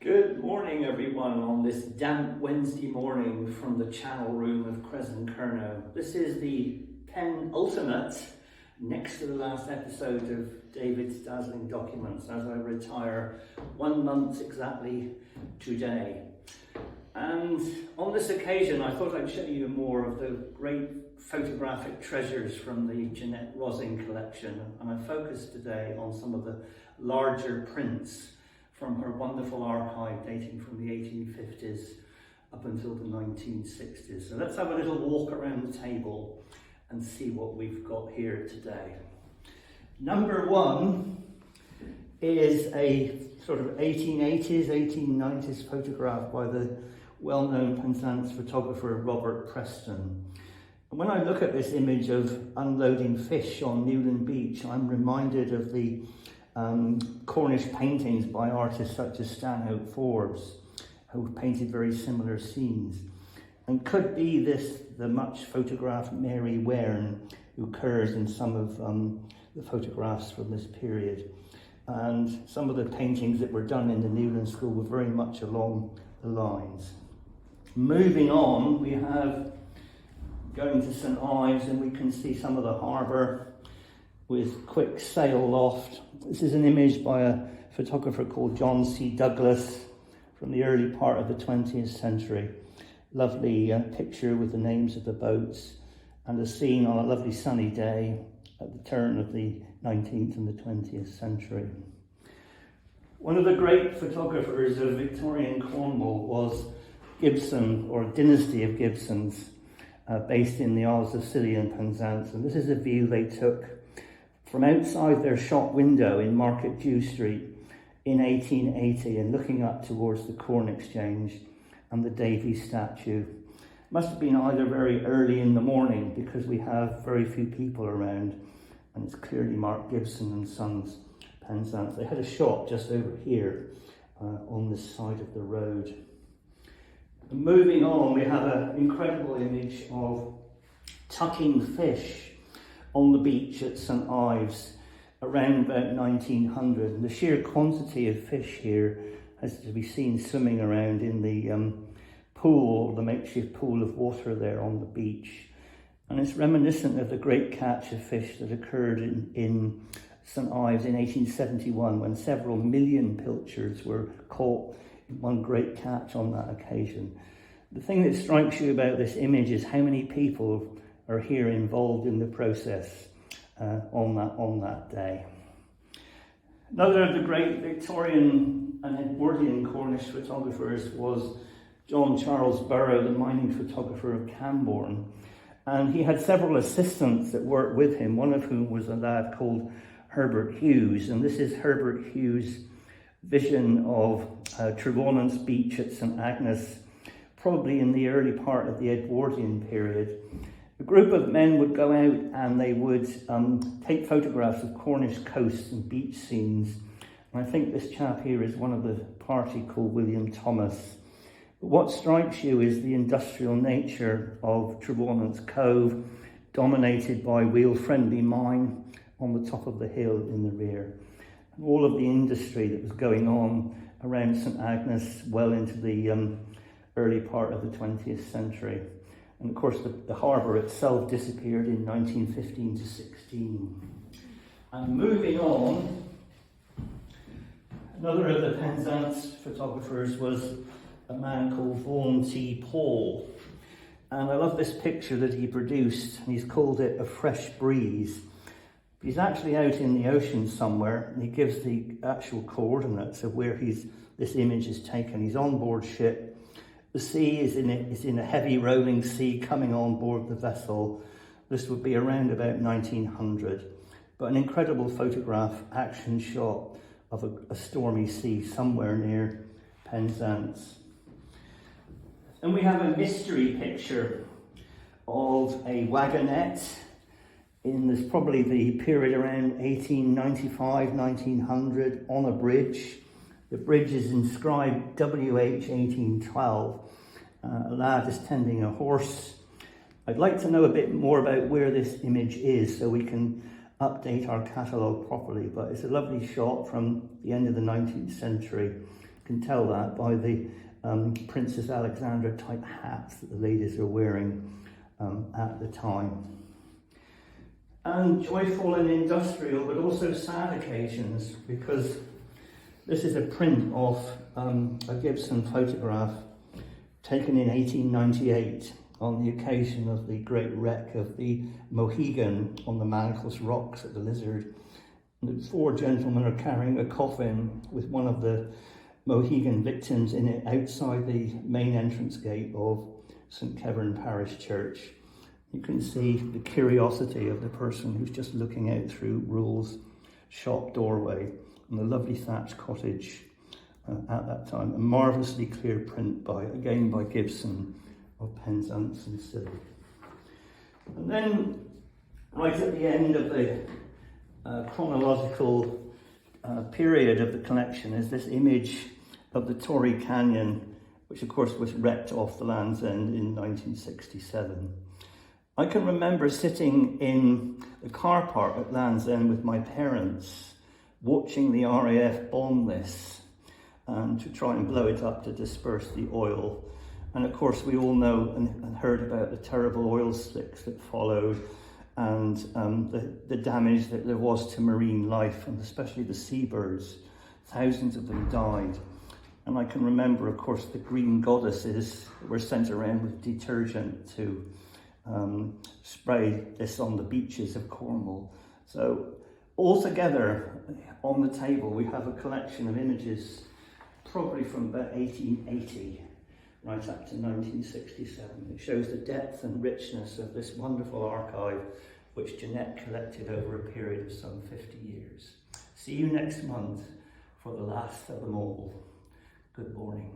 Good morning everyone on this damp Wednesday morning from the channel room of Kresen Kernow. This is the penultimate, next to the last episode of David's Dazzling Documents as I retire 1 month exactly today. And on this occasion I thought I'd show you more of the great photographic treasures from the Janette Rosing collection, and I focused today on some of the larger prints from her wonderful archive dating from the 1850s up until the 1960s. So let's have a little walk around the table and see what we've got here today. Number one is a sort of 1880s, 1890s photograph by the well-known Penzance photographer Robert Preston. And when I look at this image of unloading fish on Newlyn Beach, I'm reminded of the Cornish paintings by artists such as Stanhope Forbes, who painted very similar scenes. And could be this the much photographed Mary Wairn, who occurs in some of the photographs from this period. And some of the paintings that were done in the Newlyn School were very much along the lines. Moving on, we have going to St Ives, and we can see some of the harbour with quick sail loft. This is an image by a photographer called John C Douglas from the early part of the 20th century. Lovely picture with the names of the boats and a scene on a lovely sunny day at the turn of the 19th and the 20th century. One of the great photographers of Victorian Cornwall was Gibson, or dynasty of Gibsons, based in the Isles of Scilly and Penzance. And this is a view they took from outside their shop window in Market Jew Street in 1880 and looking up towards the Corn Exchange and the Davy statue. Must have been either very early in the morning because we have very few people around, and it's clearly marked Gibson and Sons, Penzance. They had a shop just over here on this side of the road. And moving on, we have an incredible image of tucking fish on the beach at St Ives around about 1900. And the sheer quantity of fish here has to be seen swimming around in the pool, the makeshift pool of water there on the beach. And it's reminiscent of the great catch of fish that occurred in St Ives in 1871, when several million pilchards were caught in one great catch on that occasion. The thing that strikes you about this image is how many people are here involved in the process on that day. Another of the great Victorian and Edwardian Cornish photographers was John Charles Burrows, the mining photographer of Camborne. And he had several assistants that worked with him, one of whom was a lad called Herbert Hughes. And this is Herbert Hughes' vision of Trevaunance Beach at St Agnes, probably in the early part of the Edwardian period. A group of men would go out and they would take photographs of Cornish coasts and beach scenes. And I think this chap here is one of the party called William Thomas. But what strikes you is the industrial nature of Trevaunance Cove, dominated by Wheal Friendly mine on the top of the hill in the rear. And all of the industry that was going on around St Agnes well into the early part of the 20th century. And of course the harbour itself disappeared in 1915 to 16. And moving on, another of the Penzance photographers was a man called Vaughn T Paul. And I love this picture that he produced, and he's called it A Fresh Breeze. He's actually out in the ocean somewhere, and he gives the actual coordinates of where this image is taken. He's on board ship. The sea is in a heavy rolling sea coming on board the vessel. This would be around about 1900. But an incredible photograph, action shot of a stormy sea somewhere near Penzance. And we have a mystery picture of a wagonette in this probably the period around 1895, 1900 on a bridge. The bridge is inscribed WH 1812. A lad is tending a horse. I'd like to know a bit more about where this image is so we can update our catalogue properly, but it's a lovely shot from the end of the 19th century. You can tell that by the Princess Alexandra type hats that the ladies are wearing at the time. And joyful and industrial, but also sad occasions, because this is a print of a Gibson photograph taken in 1898 on the occasion of the great wreck of the Mohegan on the Mancos Rocks at the Lizard. And the 4 gentlemen are carrying a coffin with one of the Mohegan victims in it outside the main entrance gate of St Keverne Parish Church. You can see the curiosity of the person who's just looking out through Rule's shop doorway and the lovely thatched cottage at that time. A marvellously clear print by Gibson of Penzance and Scilly. And then right at the end of the chronological period of the collection is this image of the Torrey Canyon, which of course was wrecked off the Land's End in 1967. I can remember sitting in the car park at Land's End with my parents, watching the RAF bomb this to try and blow it up to disperse the oil. And of course we all know and heard about the terrible oil slicks that followed, and the damage that there was to marine life, and especially the seabirds. Thousands of them died. And I can remember, of course, the green goddesses that were sent around with detergent to spray this on the beaches of Cornwall. So altogether on the table we have a collection of images probably from about 1880 right up to 1967. It shows the depth and richness of this wonderful archive which Janette collected over a period of some 50 years. See you next month for the last of them all. Good morning.